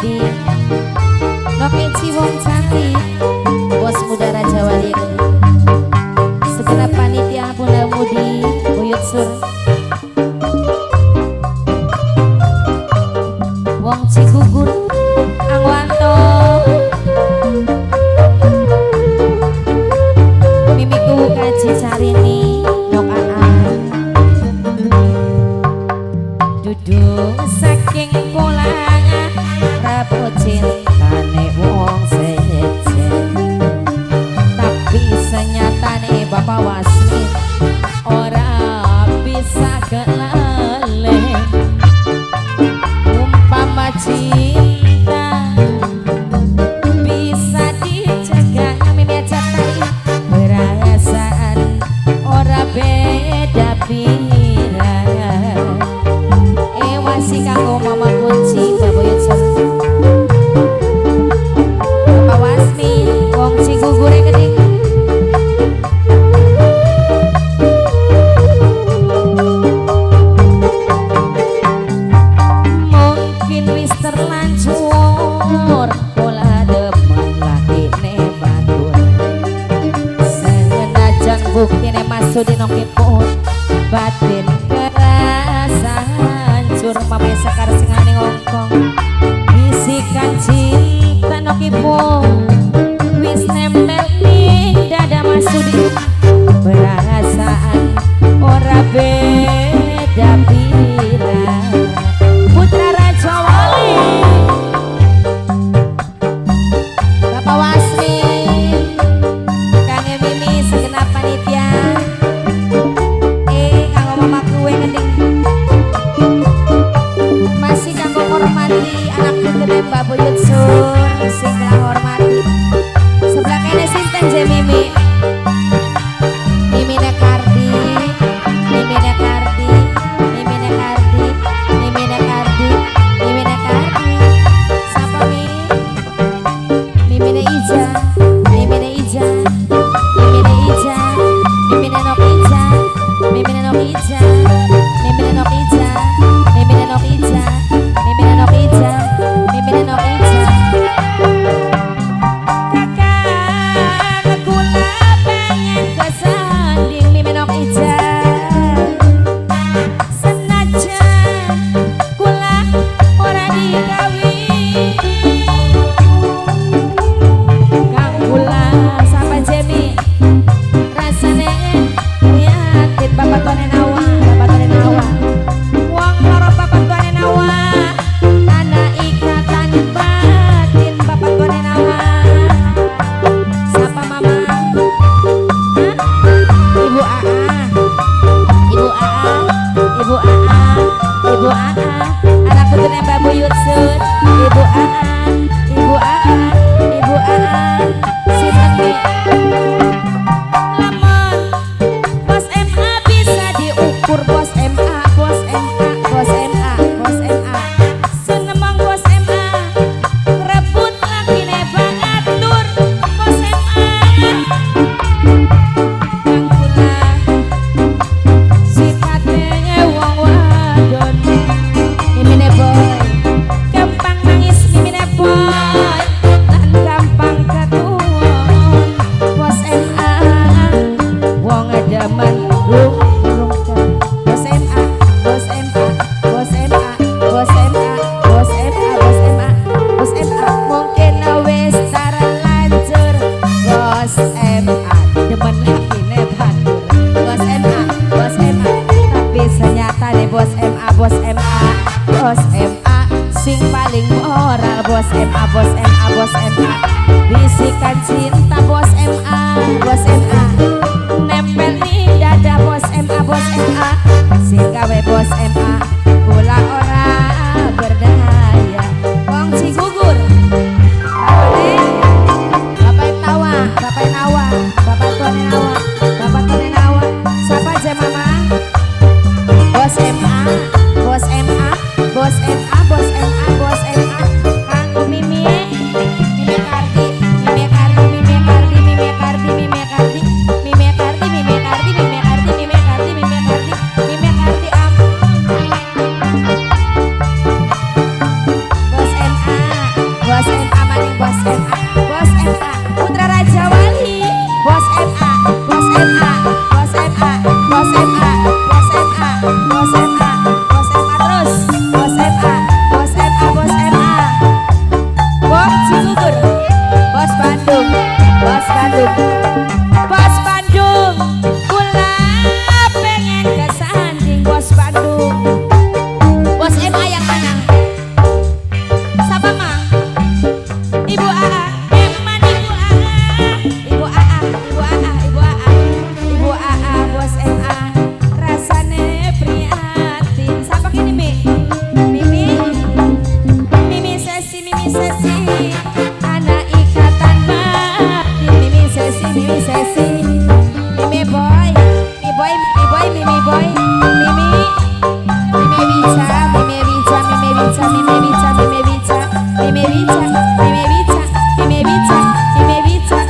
Kardi, Nok Eci wong cantik, bos muda Raja Wali, segenap panitia Bunda Mudi Buyut Sur, wong Cigugur Angwanto, mimiku kaji carini Nok Aan, duduk saking pulang Prabu cintane wong sejen, tapi senyatane Bapak Wasmin ora bisa kelalen. Umpama cinta bisa dijaga, mimi aja tadi perasaan ora beda pilihan. Masih kanggo mama kunci Buyut Sur, Bapak Wasmin wong Cigugur Gede. Mungkin wis terlanjur pola demen lahine batur, senajan buktine masudi nongipun batin kerasa hancur. Mame sekar singane ngongkong bisikan cinta nokipun wis nempel ning dada masudi, perasaan ora beda pilihan. Putra Raja Wali Bapak Wasmin Kang Mimi segenap panitia kanggo mama kue ngending masih kanggo hormati anak gede Mbak Buyut Sur sing hormati sebelah kene sinten je Mimi Mimine Kardi Mimine Kardi Mimine Kardi Mimine Kardi Mimine Kardi sapa Mi Mimine Ija Mimine Ija Mimine Ija Mimine Nok Ija Mimine Nok Ija Mimine Nok Ija Mimine Nok Ija Mimine Nok Ija Mimine Nok Ija. Kakak kula pengen kesanding Mimine Nok Ija, senajan kula ora dikawin kang kula sapa Jemi rasane yatin bapak tuane nawa bapak tuane nawa wong loro bapak tuane nawa ana ikatan batin bapak tuane nawa sapa mama Ibu Aa Ibu Aa Ibu Aa Ibu Aa anak putune Mbak Buyut Sur Ibu Aa Ibu Aa Ibu Aa sinten lamun bos MA bisa diukur bos MA bos MA bos MA bos MA senemang bos MA rebut lakine bagatur bos MA kang kula sitate wong wadon mimine boy gampang nangis mimine boy lan gampang katuon bos MA wong edaman bos MA bos MA bos MA bos MA bos MA bos MA bos MA mungkin wis terlanjur bos MA demen lakine batur bos MA tapi senyatane bos MA bos MA bos MA sing paling moral bos MA bos MA bos MA bisikan cinta bos MA bos MA nempel ning dada bos MA bos MA sing gawe bos MA kula ora berdaya wong Cigugur Bapak Nawa Bapak Nawa Bapak tuane Nawa Bapak tuane Nawa sapa aja mama bos MA bos MA bos MA bos MA bos MA kang Mimi Mimi Kardi Mimi Kardi Mimi sesi, mimi sesi, mimi boy, mimi boy, mimi boy, mimi boy, mimi bica, mimi bica, mimi bica, mimi bica, mimi bica, mimi bica, mimi bica, mimi bica, mimi bica,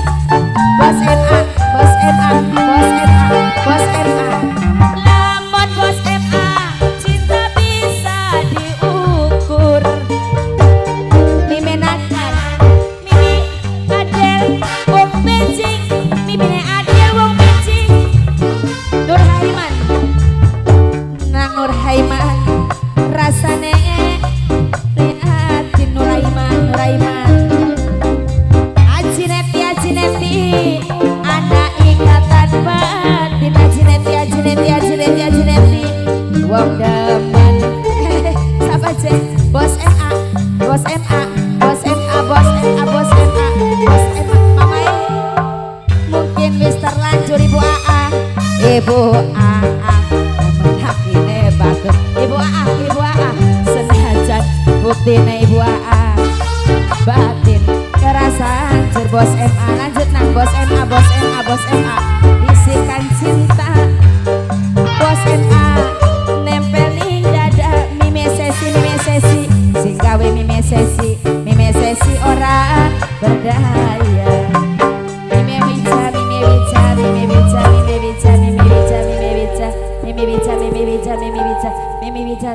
bos MA, bos MA, bos MA, bos MA. Lamun bos MA, cinta bisa diukur. Mimi nakal, mimi adel, wong bencing, mimi adel wong bencing. Nur Haiman, nang Nur Haiman, rasane liatin Nur Haiman, Nur Haiman. Aji neti, ada ikatan batin. Aji neti, wong demen. Siapa cek? Bos MA, bos MA, bos MA, bos MA, bos MA, bos MA. Mamai mungkin wis terlanjur Ibu AA, Ibu AA. Hakine bagus, Ibu AA, Ibu AA. Senajan buktine Ibu AA, batin kerasa hancur. Bos MA lanjut nang bos MA, bos MA, bos MA. Bisikan cinta, bos MA nempel ning dada. Mimi sesi, sing gawe mimi sesi ora berdaya. Mimi bica, mimi bica, mimi bica, mimi bica, mimi bica, mimi bica, mimi bica, mimi bica, mimi bica, mimi bica.